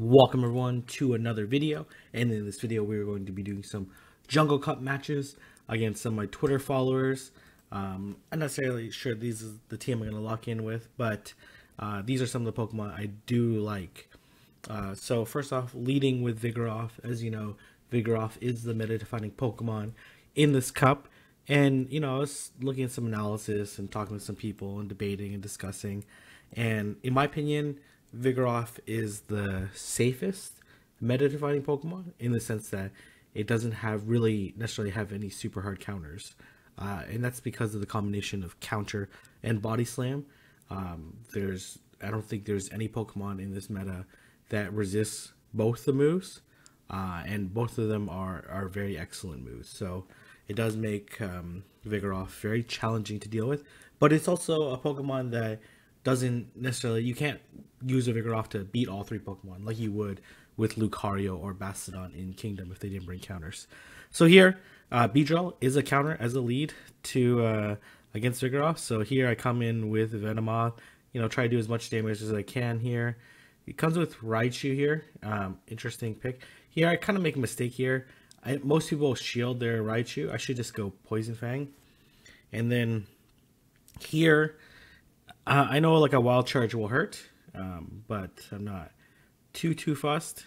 Welcome everyone to another video, and in this video we're going to be doing some Jungle Cup matches against some of my Twitter followers. I'm not necessarily sure these is the team I'm going to lock in with, but these are some of the Pokemon I do like. So first off, leading with Vigoroth. As you know, Vigoroth is the meta-defining Pokemon in this cup, and I was looking at some analysis and talking with some people and debating and discussing, and in my opinion, Vigoroth is the safest meta-defining Pokemon in the sense that it doesn't really necessarily have any super hard counters, and that's because of the combination of counter and body slam. I don't think there's any Pokemon in this meta that resists both the moves, and both of them are very excellent moves. So it does make Vigoroth very challenging to deal with, but it's also a Pokemon that doesn't necessarily, you can't use a Vigoroth to beat all three Pokemon like you would with Lucario or Bastiodon in Kingdom if they didn't bring counters. So here, Beedrill is a counter as a lead to against Vigoroth. So here I come in with Venomoth, try to do as much damage as I can here. It comes with Raichu here, interesting pick. Here I kind of make a mistake here. Most people shield their Raichu. I should just go Poison Fang. And then here, I know like a Wild Charge will hurt, but I'm not too fussed.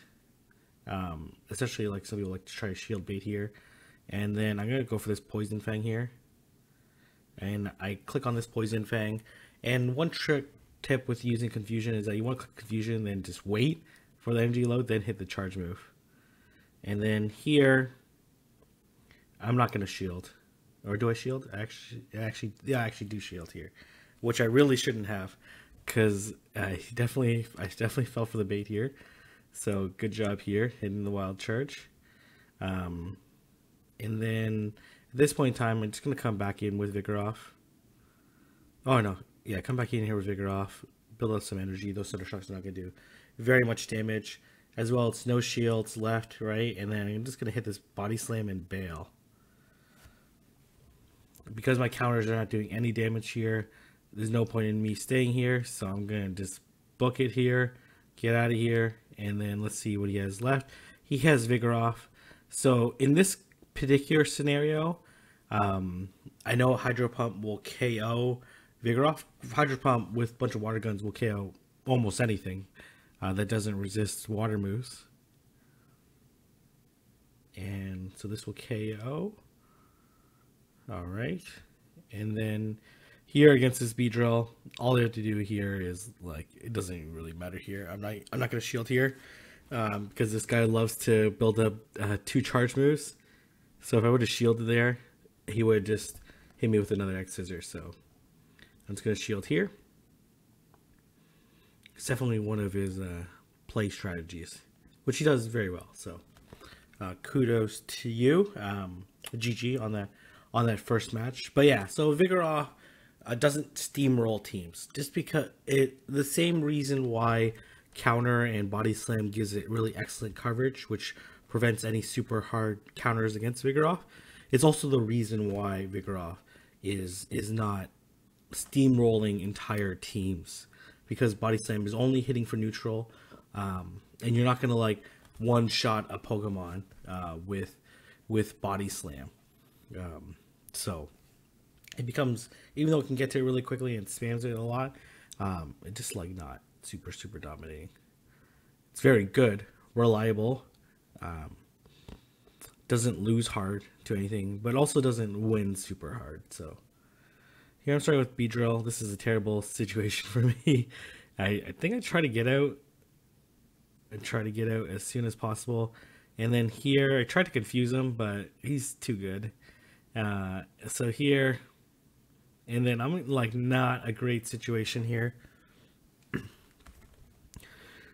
Especially like some people like to try to shield bait here. And then I'm going to go for this Poison Fang here. And I click on this Poison Fang. And one tip with using Confusion is that you want to click Confusion, then just wait for the energy load, then hit the charge move. And then here, I'm not going to shield. Or do I shield? I actually do shield here, which I really shouldn't have, because I definitely fell for the bait here. So good job here, hitting the Wild Charge. And then at this point in time, I'm just going to come back in with Vigoroth. Oh no, yeah, come back in here with Vigoroth, build up some energy. Those Thunder Shocks are not going to do very much damage. As well, it's no shields left, right? And then I'm just going to hit this Body Slam and bail. Because my counters are not doing any damage here, there's no point in me staying here, so I'm going to just book it here, get out of here, and then let's see what he has left. He has Vigoroth. So in this particular scenario, I know Hydro Pump will KO Vigoroth. Hydro Pump with a bunch of water guns will KO almost anything that doesn't resist water moves. And so this will KO. Alright. And then here against this Beedrill, all they have to do here is, like, it doesn't even really matter here. I'm not going to shield here because this guy loves to build up 2 charge moves. So if I would have shielded there, he would just hit me with another X Scissors. So I'm just going to shield here. It's definitely one of his play strategies, which he does very well. So kudos to you. GG on that first match. But yeah, so Vigoroth doesn't steamroll teams, just because the same reason why counter and body slam gives it really excellent coverage, which prevents any super hard counters against Vigoroth. It's also the reason why Vigoroth is not steamrolling entire teams, because body slam is only hitting for neutral, and you're not gonna like one shot a Pokemon with body slam. So it becomes, even though it can get to it really quickly and spams it a lot, it's just like not super dominating. It's very good, reliable, doesn't lose hard to anything, but also doesn't win super hard. So here I'm starting with Beedrill. This is a terrible situation for me. I think I try to get out as soon as possible. And then here I tried to confuse him, but he's too good. So here, and then I'm like not a great situation here.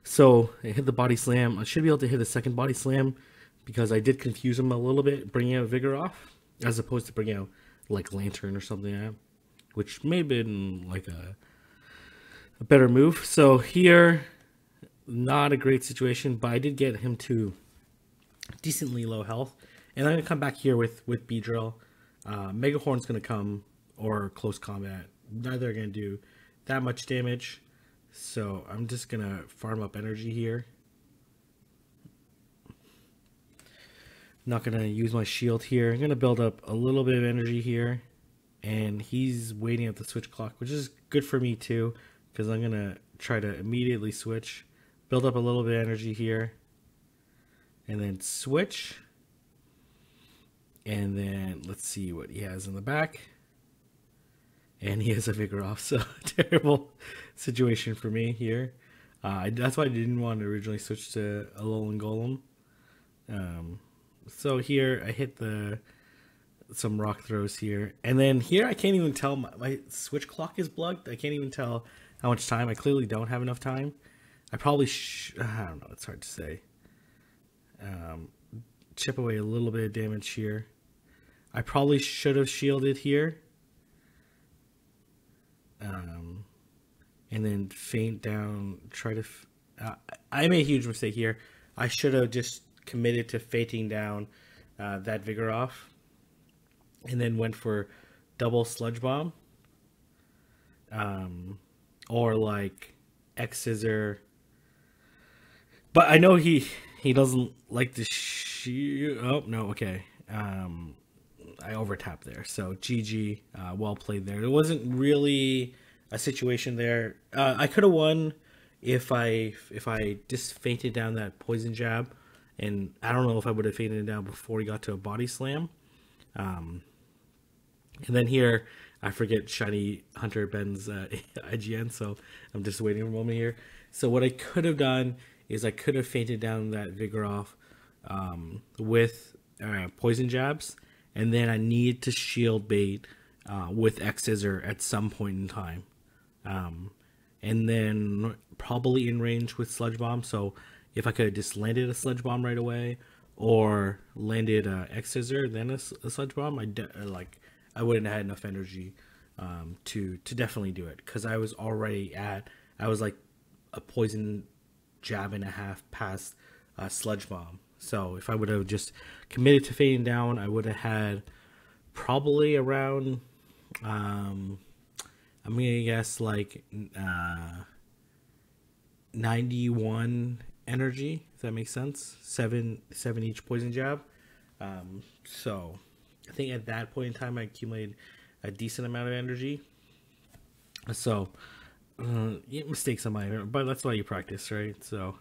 So I hit the body slam. I should be able to hit a second body slam because I did confuse him a little bit, bringing out Vigoroth, as opposed to bringing out like Lantern or something like that, which may have been like a better move. So here, not a great situation, but I did get him to decently low health. And I'm going to come back here with Beedrill. Mega Horn's going to come, or close combat. Neither are going to do that much damage. So I'm just going to farm up energy here. Not going to use my shield here. I'm going to build up a little bit of energy here. And he's waiting at the switch clock, which is good for me too, because I'm going to try to immediately switch. Build up a little bit of energy here. And then switch. And then let's see what he has in the back. And he has a Vigoroth, so terrible situation for me here. That's why I didn't want to originally switch to Alolan Golem. So here I hit some rock throws here. And then here I can't even tell, my switch clock is bugged. I can't even tell how much time. I clearly don't have enough time. I probably, I don't know, it's hard to say. Chip away a little bit of damage here. I probably should have shielded here. And then feint down, try to... I made a huge mistake here. I should have just committed to feinting down that Vigoroth. And then went for double Sludge Bomb. Or like X-Scissor. But I know he doesn't like to shoot. Oh, no, okay. I overtapped there. So GG, well played there. There wasn't really a situation there. I could have won if I just feinted down that poison jab, and I don't know if I would have feinted it down before he got to a body slam. And then here I forget Shiny Hunter Ben's IGN, so I'm just waiting for a moment here. So what I could have done is I could have feinted down that Vigoroth with poison jabs. And then I need to shield bait with X-Scissor at some point in time. And then probably in range with Sludge Bomb. So if I could have just landed a Sludge Bomb right away or landed X-Scissor, then a Sludge Bomb, I wouldn't have had enough energy to definitely do it. Because I was already I was like a poison jab and a half past Sludge Bomb. So if I would have just committed to fading down, I would have had probably around, I'm going to guess like 91 energy, if that makes sense. Seven each poison jab. So I think at that point in time, I accumulated a decent amount of energy. So mistakes on my end, but that's why you practice, right? So.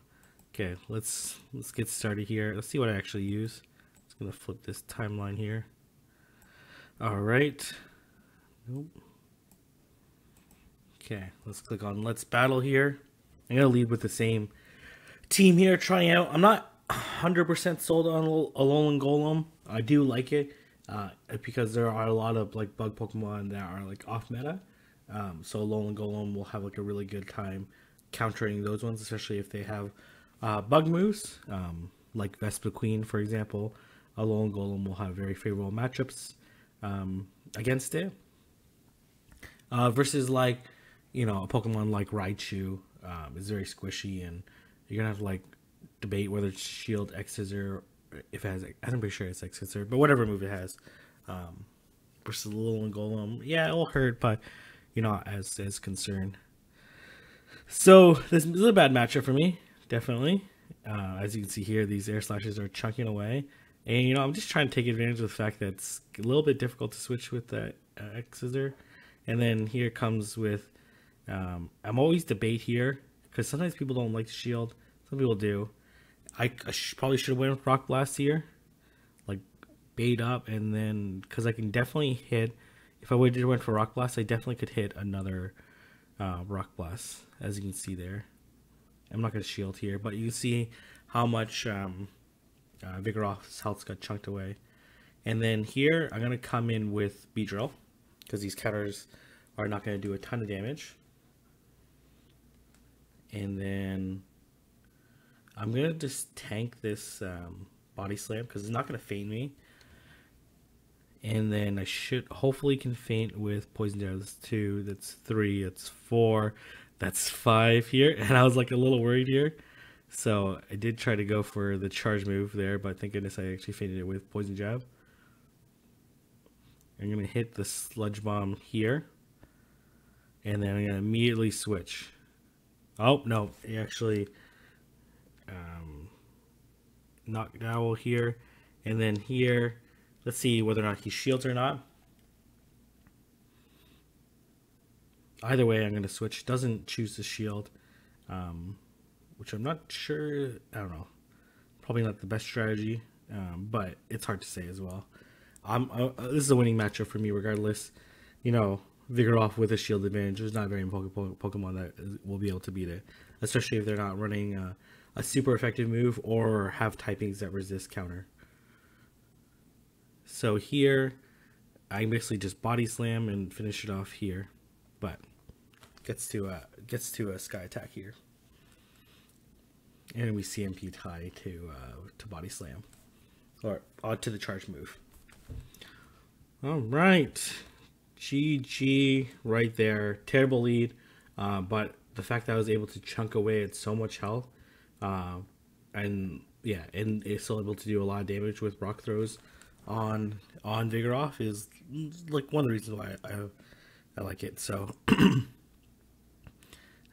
Okay, let's get started here. Let's see what I actually use. Just gonna flip this timeline here. All right. Nope. Okay, let's click on Let's Battle here. I'm gonna lead with the same team here, trying out. I'm not 100% sold on Alolan Golem. I do like it because there are a lot of like bug Pokemon that are like off meta. So Alolan Golem will have like a really good time countering those ones, especially if they have bug moves, like Vespiquen, for example. Alolan Golem will have very favorable matchups against it. Versus like, a Pokemon like Raichu is very squishy, and you're gonna have to like debate whether it's Shield, X-Scissor, if it has, I'm pretty sure it's X-Scissor, but whatever move it has. Versus Alolan Golem, yeah, it will hurt, but you're not as concerned. So this is a bad matchup for me. Definitely. As you can see here, these air slashes are chunking away. And, I'm just trying to take advantage of the fact that it's a little bit difficult to switch with that X-Scissor. And then here comes with, I'm always debate here, because sometimes people don't like to shield. Some people do. I probably should have went with Rock Blast here. Like, bait up, and then, because I can definitely hit, if I would have went for Rock Blast, I definitely could hit another Rock Blast, as you can see there. I'm not going to shield here, but you can see how much Vigoroth's health got chunked away. And then here, I'm going to come in with Beedrill, because these counters are not going to do a ton of damage. And then I'm going to just tank this Body Slam, because it's not going to feint me. And then I hopefully can feint with Poison Dare. That's 2, that's 3, that's 4. That's 5 here, and I was like a little worried here. So I did try to go for the charge move there, but thank goodness I actually faded it with Poison Jab. I'm going to hit the Sludge Bomb here, and then I'm going to immediately switch. Oh, no, he actually knocked Owl here, And then here, let's see whether or not he shields or not. Either way, I'm going to switch. Doesn't choose to shield, which I'm not sure. I don't know. Probably not the best strategy, but it's hard to say as well. This is a winning matchup for me regardless. You know, Vigoroth with a shield advantage. There's not very many Pokemon that will be able to beat it, especially if they're not running a super effective move or have typings that resist counter. So here, I basically just body slam and finish it off here, but gets to a sky attack here, and we CMP tie to body slam or to the charge move. All right, GG right there. Terrible lead, but the fact that I was able to chunk away at so much health, and yeah, and it's still able to do a lot of damage with rock throws on Vigoroth is like one of the reasons why I like it. So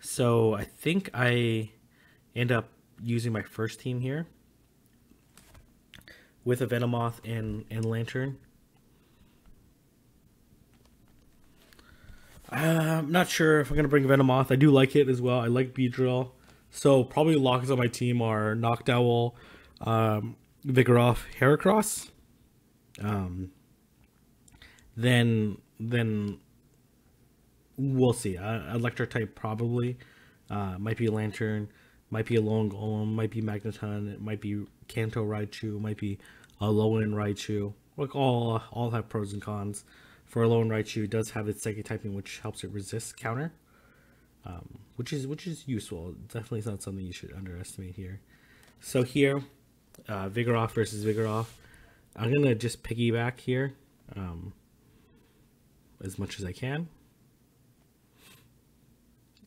so I think I end up using my first team here with a Venomoth and Lantern. I'm not sure if I'm going to bring Venomoth. I do like it as well. I like Beedrill. So probably locks on my team are Noctowl, Vigoroth, Heracross. Then we'll see. Electric type probably. Might be a Lantern. Might be a Lone Golem. Might be Magneton. It might be Kanto Raichu. Might be a Lowen Raichu. Like all have pros and cons. For a Lone Raichu, it does have its psychic typing, which helps it resist counter, which is useful. Definitely not something you should underestimate here. So here, Vigoroth versus Vigoroth. I'm gonna just piggyback here as much as I can.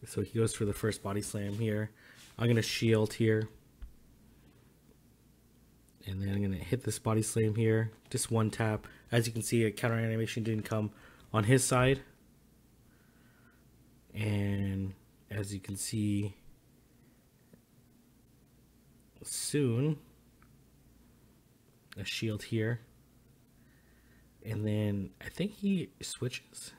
So he goes for the first body slam here. I'm gonna shield here, and then I'm gonna hit this body slam here. Just one tap. As you can see, a counter animation didn't come on his side, and as you can see, soon a shield here, and then I think he switches.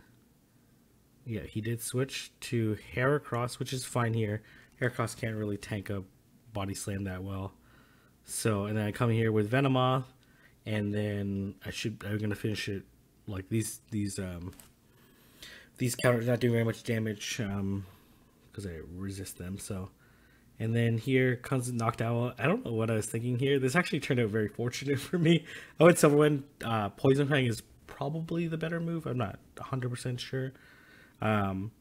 Yeah, he did switch to Heracross, which is fine here. Heracross can't really tank a body slam that well. So, and then I come here with Venomoth, and then I'm gonna finish it like these counters not doing very much damage because I resist them. So, and then here comes Noctowl. I don't know what I was thinking here. This actually turned out very fortunate for me. I would say when Poison Fang is probably the better move. I'm not 100% sure. And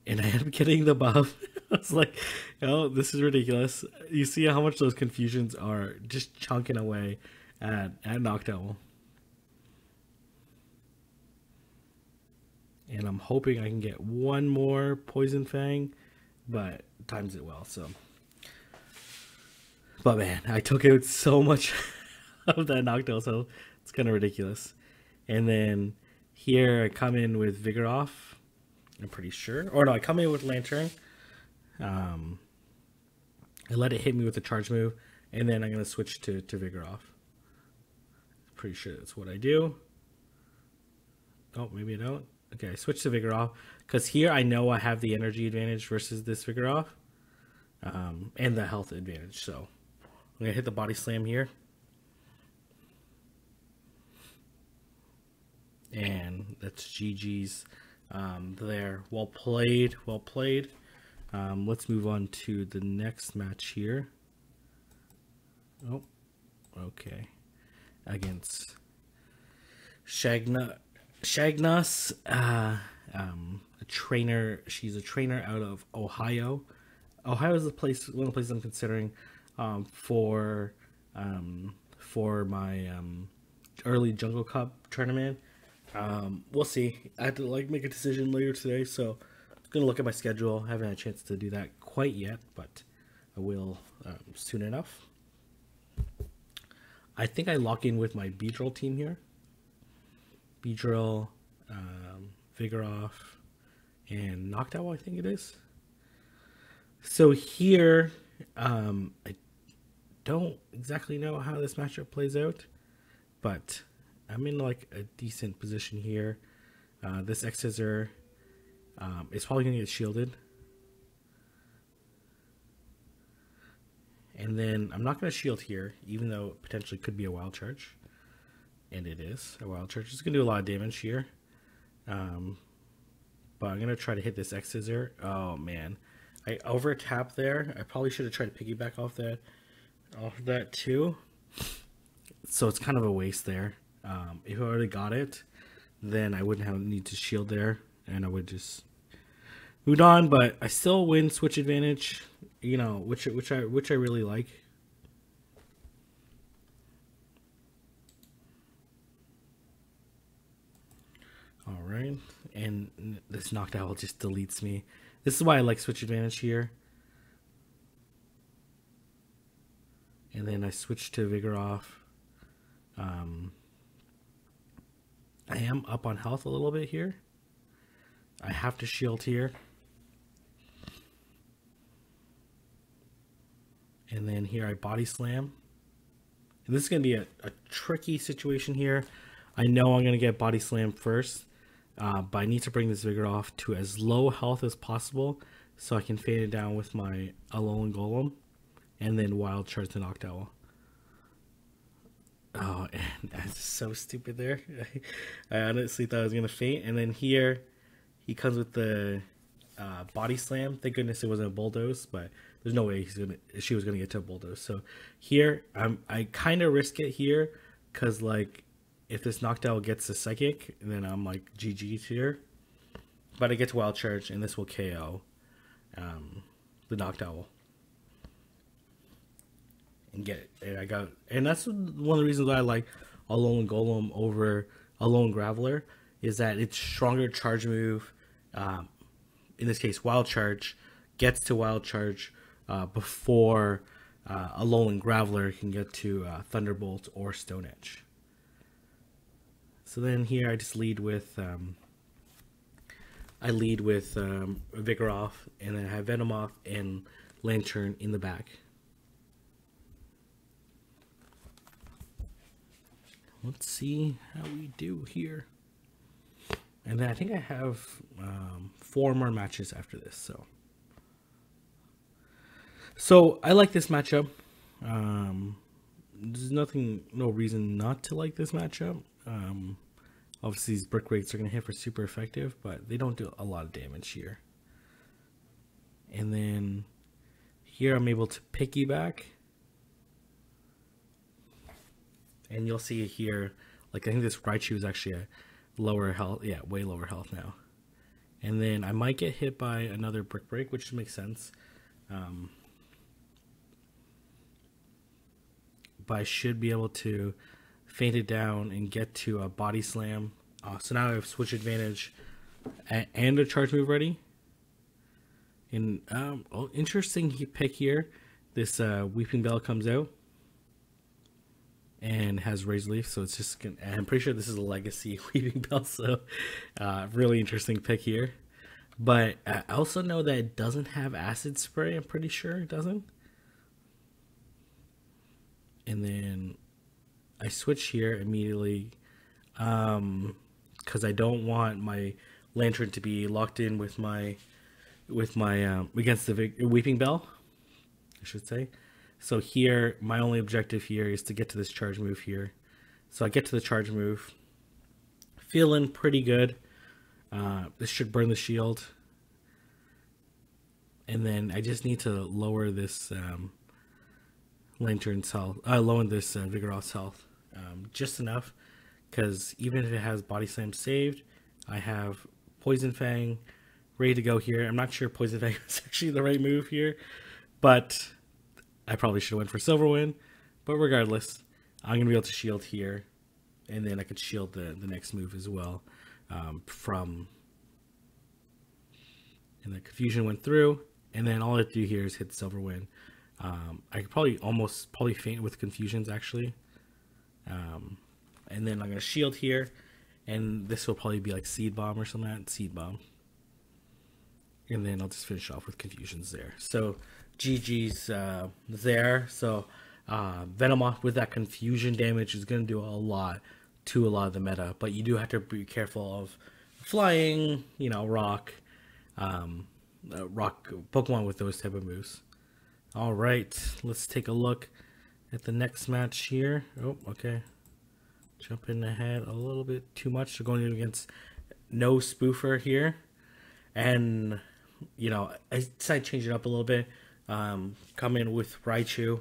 I ended up getting the buff. I was like, oh, this is ridiculous. You see how much those confusions are just chunking away at Noctowl. And I'm hoping I can get one more Poison Fang, but times it well, so. But man, I took out so much of that Noctowl, so it's kind of ridiculous. And then here I come in with Vigoroth, I'm pretty sure. Or no, I come in with Lantern. I let it hit me with a charge move, and then I'm going to switch to Vigoroth. Pretty sure that's what I do. Oh, maybe I don't. Okay, I switch to Vigoroth, because here I know I have the energy advantage versus this Vigoroth, and the health advantage. So I'm going to hit the body slam here. And that's GG's there. Well played, well played. Let's move on to the next match here. Oh, okay. Against Shagnas, a trainer. She's a trainer out of Ohio. Ohio is one of the places I'm considering for my early Jungle Cup tournament. We'll see. I have to make a decision later today, so I'm gonna look at my schedule. I haven't had a chance to do that quite yet, but I will soon enough. I think I lock in with my Beedrill team here. Beedrill, Vigoroth, and Noctowl, I think it is. So here, I don't exactly know how this matchup plays out. but I'm in like a decent position here. This X Scissor is probably gonna get shielded. And then I'm not going to shield here, even though it potentially could be a wild charge. And it is a wild charge. It's going to do a lot of damage here. But I'm going to try to hit this X Scissor. Oh, man. I over tapped there. I probably should have tried to piggyback off that too. So it's kind of a waste there. If I already got it, then I wouldn't have need to shield there. And I would just moved on, but I still win switch advantage, you know, which I really like. All right, and this knocked owl just deletes me. This is why I like switch advantage here. And then I switch to Vigoroth. I am up on health a little bit here. I have to shield here. And then here I body slam. And this is going to be a tricky situation here. I know I'm going to get body slam first. But I need to bring this Vigoroth to as low health as possible so I can fade it down with my Alolan Golem and then wild charge the Noctowl. Oh, and that's so stupid there. I honestly thought I was going to faint. And then here he comes with the body slam. Thank goodness it wasn't a bulldoze, but there's no way she was going to get to a bulldoze. So here I kind of risk it here because like if this Noctowl gets a psychic, then I'm like GG's here. But I get to wild charge, and this will KO the Noctowl and get it. And that's one of the reasons why I like Alolan Golem over Alolan Graveler is that it's stronger charge move. In this case, wild charge gets to wild charge before Alolan Graveler can get to Thunderbolt or Stone Edge. So then here I just lead with Vigoroth, and then I have Venomoth and Lantern in the back. Let's see how we do here. And then I think I have 4 more matches after this. So I like this matchup. There's no reason not to like this matchup. Obviously these brick rates are going to hit for super effective, but they don't do a lot of damage here. And then here I'm able to piggyback. And you'll see here, like I think this Raichu is actually a lower health, yeah, way lower health now. And then I might get hit by another brick break, which makes sense. But I should be able to feint it down and get to a body slam. So now I have switch advantage and a charge move ready. And interesting pick here. This Weeping Bell comes out and has Razor Leaf, so it's just gonna, I'm pretty sure this is a legacy Weeping Bell, so really interesting pick here. But I also know that it doesn't have Acid Spray. I'm pretty sure it doesn't. And then I switch here immediately because I don't want my Lantern to be locked in with my against the Weeping Bell, I should say. So here, my only objective here is to get to this charge move here. So I get to the charge move, feeling pretty good. This should burn the shield, and then I just need to lower this Lantern's health, lower this Vigoroth's health just enough, because even if it has Body Slam saved, I have Poison Fang ready to go here. I'm not sure Poison Fang is actually the right move here, but I probably should have went for Silver Wind. But regardless, I'm going to be able to shield here, and then I could shield the next move as well and the Confusion went through, and then all I have to do here is hit Silver Wind. I could probably faint with Confusions actually. And then I'm going to shield here, and this will probably be like Seed Bomb or something like that. Seed Bomb. And then I'll just finish off with Confusions there. So GG's there. So Venomoth with that confusion damage is going to do a lot to a lot of the meta, but you do have to be careful of flying, rock Pokemon with those type of moves. All right, let's take a look at the next match here. Oh, okay. Jumping ahead a little bit too much. So going against No Spoofer here. And, I decided to change it up a little bit. Come in with Raichu.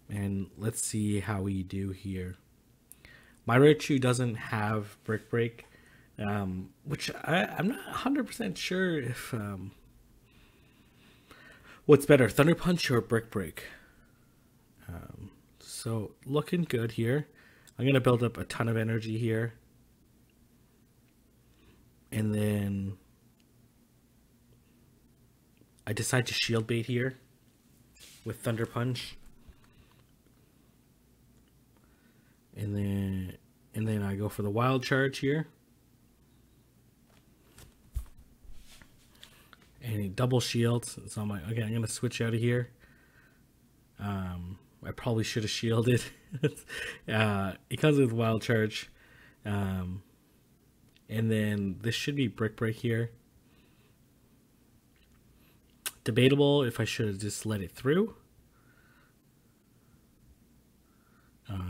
And let's see how we do here. My Raichu doesn't have Brick Break, which I'm not 100% sure if what's better, Thunder Punch or Brick Break. So looking good here. I'm gonna build up a ton of energy here, and then I decide to Shield Bait here with Thunder Punch. And then I go for the Wild Charge here. And he double shields. So I'm like, okay, I'm going to switch out of here. I probably should have shielded. He comes with Wild Charge. And then this should be Brick Break here. Debatable if I should have just let it through. I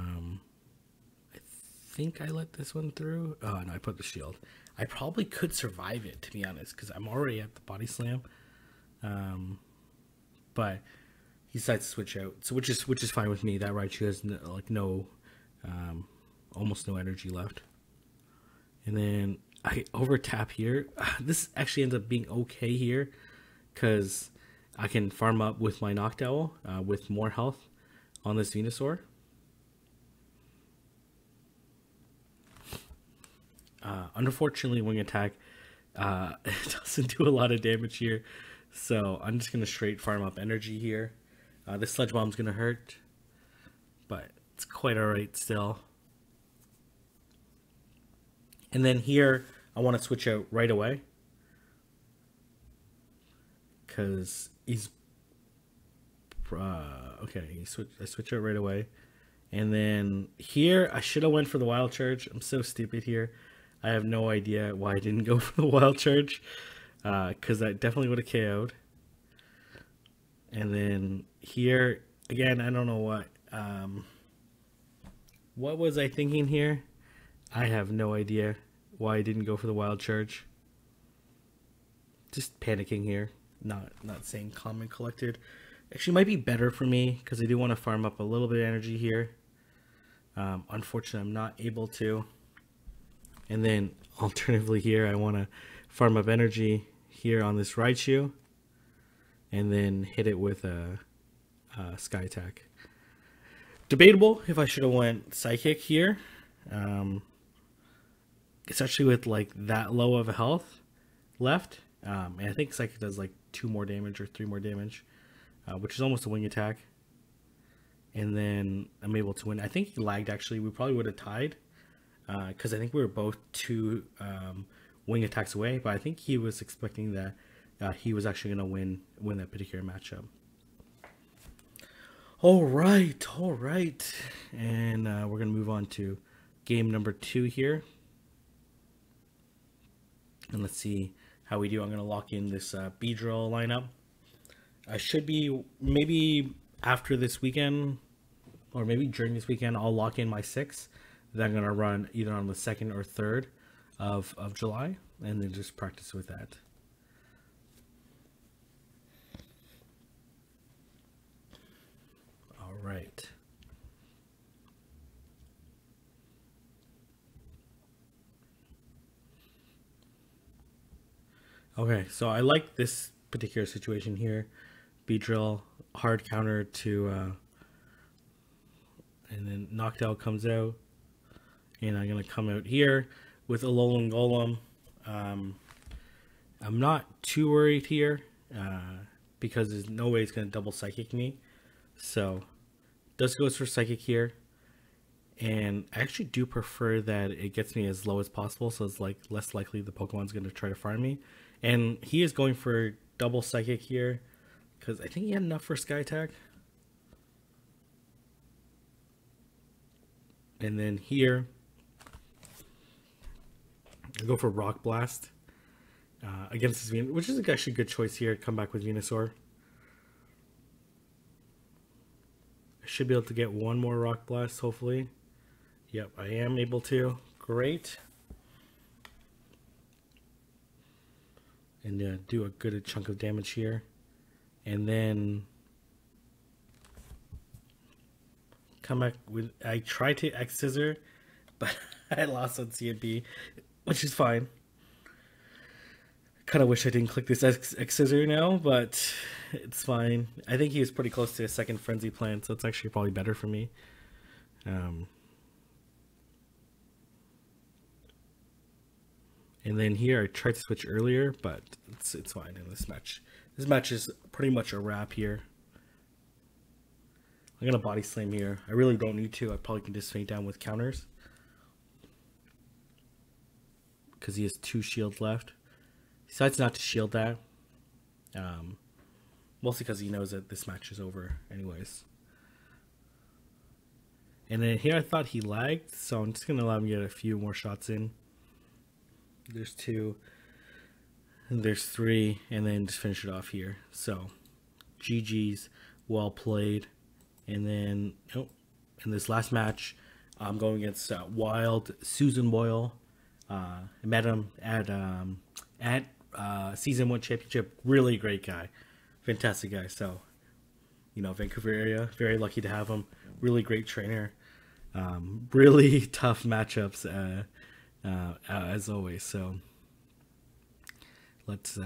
think I let this one through. Oh no, I put the shield. I probably could survive it, to be honest, because I'm already at the body slam. But he decides to switch out, so which is fine with me. That Raichu has almost no energy left. And then I over tap here. This actually ends up being okay here, because I can farm up with my Noctowl with more health on this Venusaur. Unfortunately, Wing Attack it doesn't do a lot of damage here, so I'm just going to straight farm up energy here. This Sludge Bomb's going to hurt, but it's quite alright still. And then here, I want to switch out right away, because he's... okay, I switch out right away. And then here, I should have went for the Wild Charge. I'm so stupid here. I have no idea why I didn't go for the Wild Charge, because I definitely would have KO'd. And then here, again, I don't know what was I thinking here? I have no idea why I didn't go for the Wild Charge. Just panicking here, not saying calm and collected. Actually, might be better for me, because I do want to farm up a little bit of energy here. Unfortunately, I'm not able to. And then alternatively here, I want to farm up energy here on this Raichu, and then hit it with a Sky Attack. Debatable if I should have went Psychic here, especially with like that low of a health left. And I think Psychic does like 2 more damage or 3 more damage, which is almost a Wing Attack. And then I'm able to win. I think he lagged actually. We probably would have tied, because I think we were both 2 Wing Attacks away. But I think he was expecting that he was actually going to win that particular matchup. All right. And we're going to move on to game number 2 here. And let's see how we do. I'm going to lock in this Beedrill lineup. I should be, maybe after this weekend, or maybe during this weekend, I'll lock in my 6 that I'm going to run either on the 2nd or 3rd of July, and then just practice with that. All right. Okay, so I like this particular situation here. Beedrill, hard counter to, and then Noctowl comes out, and I'm going to come out here with Alolan Golem. I'm not too worried here, because there's no way it's going to double Psychic me. So, this goes for Psychic here. And I actually do prefer that it gets me as low as possible, so it's like less likely the Pokemon's going to try to farm me. And he is going for double Psychic here, because I think he had enough for Sky Attack. And then here, I go for Rock Blast against this Venusaur, which is actually a good choice here. Come back with Venusaur. I should be able to get one more Rock Blast, hopefully. Yep, I am able to. Great. And do a good chunk of damage here. And then come back with... I tried to X-Scissor, but I lost on CMB, which is fine. Kind of wish I didn't click this X-Scissor now, but it's fine. I think he was pretty close to a second Frenzy Plant, so it's actually probably better for me. And then here I tried to switch earlier, but it's fine in this match. This match is pretty much a wrap here. I'm gonna Body Slam here. I really don't need to. I probably can just faint down with counters. Because he has 2 shields left. He decides not to shield that. Mostly because he knows that this match is over anyways. And then here I thought he lagged, so I'm just gonna allow him to get a few more shots in. There's 2, and there's 3, and then just finish it off here. So, GG's, well played. And then, in this last match, I'm going against Wild Susan Boyle. I met him at Season 1 Championship. Really great guy. Fantastic guy. So, Vancouver area. Very lucky to have him. Really great trainer. Really tough matchups. As always, so let's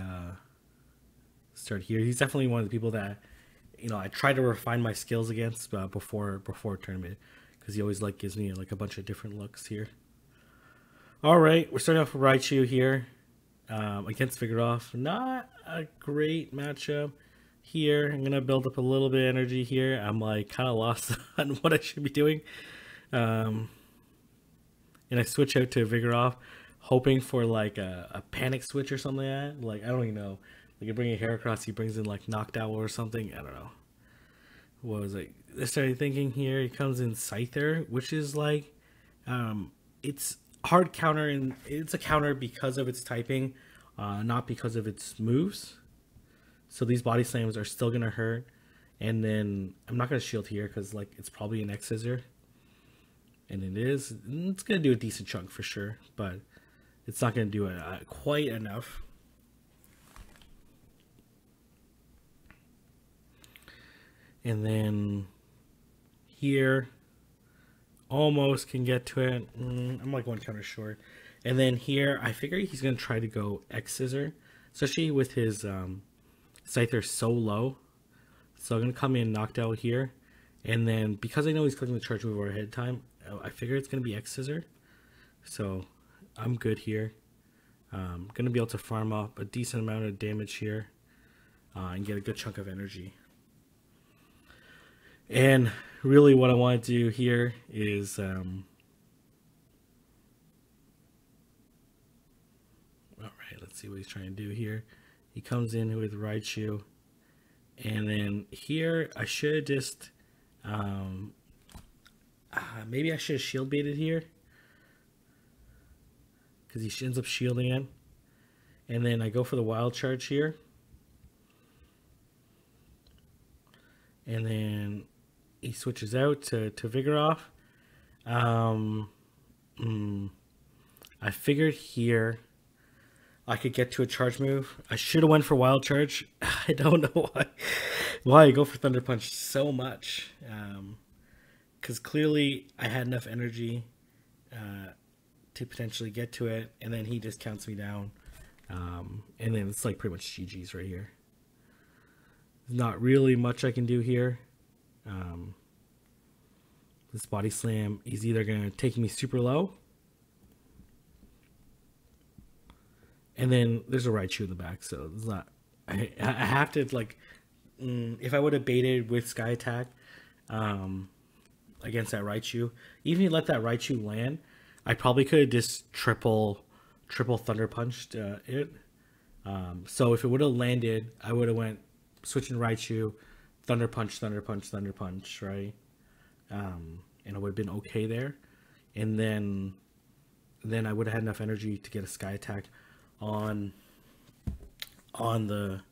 start here. He's definitely one of the people that I try to refine my skills against before tournament, because he always gives me a bunch of different looks here. All right, we're starting off with Raichu here against Vigoroth. Not a great matchup here. I'm gonna build up a little bit of energy here. I'm kind of lost on what I should be doing. And I switch out to Vigoroth, hoping for a panic switch or something like that. I don't even know. I bring a Heracross, he brings in Knocked Owl or something. I don't know. What was it? I started thinking here, he comes in Scyther, which is it's hard counter, and it's a counter because of its typing, not because of its moves. So these Body Slams are still going to hurt. And then I'm not going to shield here because it's probably an X-Scissor. And it's going to do a decent chunk for sure, but it's not going to do it quite enough. And then here, almost can get to it. I'm one counter short. And then here, I figure he's going to try to go X-Scissor, especially with his Scyther so low. So I'm going to come in Knocked Out here. And then because I know he's clicking the charge move over ahead of time, I figure it's going to be X-Scissor. So I'm good here. Going to be able to farm up a decent amount of damage here and get a good chunk of energy. And really what I want to do here is all right, let's see what he's trying to do here. He comes in with Raichu, and then here I should just maybe I should have shield baited here, because he ends up shielding in. And then I go for the wild charge here. And then he switches out to Vigoroth. I figured here I could get to a charge move. I should have went for wild charge. I don't know why I go for Thunder Punch so much. Because clearly I had enough energy to potentially get to it, and then he just counts me down. And then it's pretty much GG's right here. There's not really much I can do here. This Body Slam is either going to take me super low, and then there's a Raichu in the back, so it's not. I have to if I would have baited with Sky Attack against that Raichu, even if you let that Raichu land, I probably could have just triple Thunder Punched it. So if it would have landed, I would have went switching Raichu, Thunder Punch, Thunder Punch, Thunder Punch, right? And it would have been okay there. and then I would have had enough energy to get a sky attack on the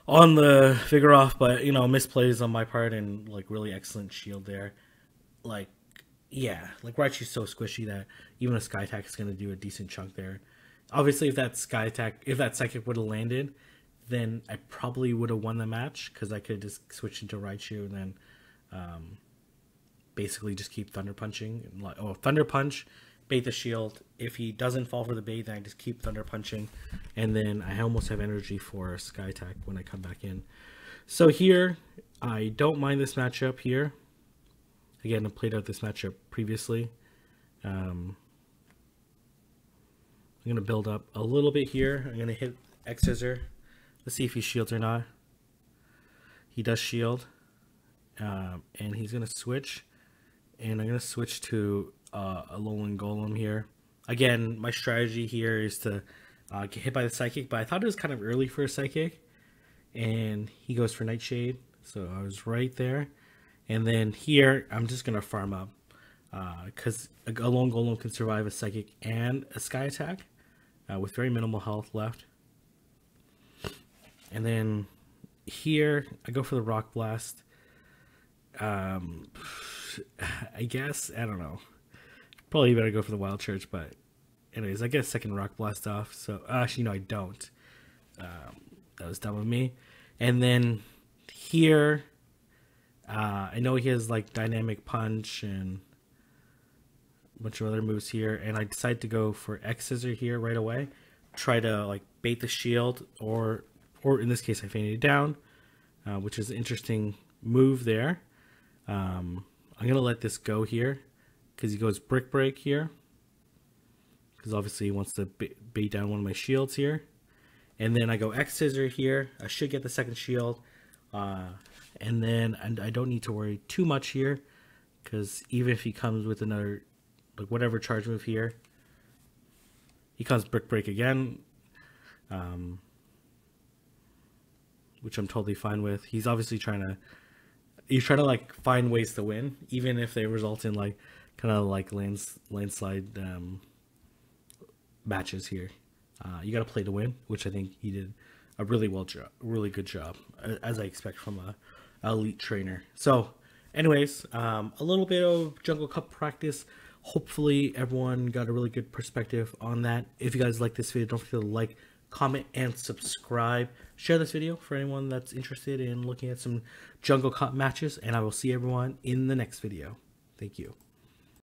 Vigoroth, but you know, misplays on my part and like really excellent shield there. Like, yeah, like we're actually so squishy that even a sky attack is going to do a decent chunk there. Obviously, if that psychic would have landed, then I probably would have won the match because I could just switch into Raichu and then basically just keep Thunder Punching. Like, Thunder Punch, bait the shield. If he doesn't fall for the bait, then I just keep Thunder Punching, and then I almost have energy for a Sky Attack when I come back in. So here, I don't mind this matchup here. Again, I played out this matchup previously. I'm going to build up a little bit here. I'm going to hit X Scissor. Let's see if he shields or not. He does shield. And he's going to switch. And I'm going to switch to a Alolan Golem here. Again, my strategy here is to get hit by the Psychic. But I thought it was kind of early for a Psychic. And he goes for Nightshade. So I was right there. And then here, I'm just going to farm up. Because a Alolan Golem can survive a Psychic and a Sky Attack. With very minimal health left. And then here, I go for the Rock Blast. I guess, I don't know. Probably better go for the Wild Charge, but anyways, I get a second Rock Blast off. So, actually, no, I don't. That was dumb of me. And then here, I know he has like Dynamic Punch and a bunch of other moves here, and I decide to go for X Scissor here right away. Try to like bait the shield, or in this case I fainted down, which is an interesting move there. I'm gonna let this go here because he goes Brick Break here, because obviously he wants to bait down one of my shields here. And then I go X Scissor here. I should get the second shield, and then I don't need to worry too much here, because even if he comes with another like whatever charge move here, he comes Brick Break again, which I'm totally fine with. He's obviously trying to like find ways to win, even if they result in like kind of like landslide matches here. You got to play to win, which I think he did a really good job, as I expect from a elite trainer. So anyways, a little bit of Jungle Cup practice. Hopefully everyone got a really good perspective on that. If you guys like this video, don't forget to like, comment, and subscribe. Share this video for anyone that's interested in looking at some Jungle Cup matches, and I will see everyone in the next video. Thank you.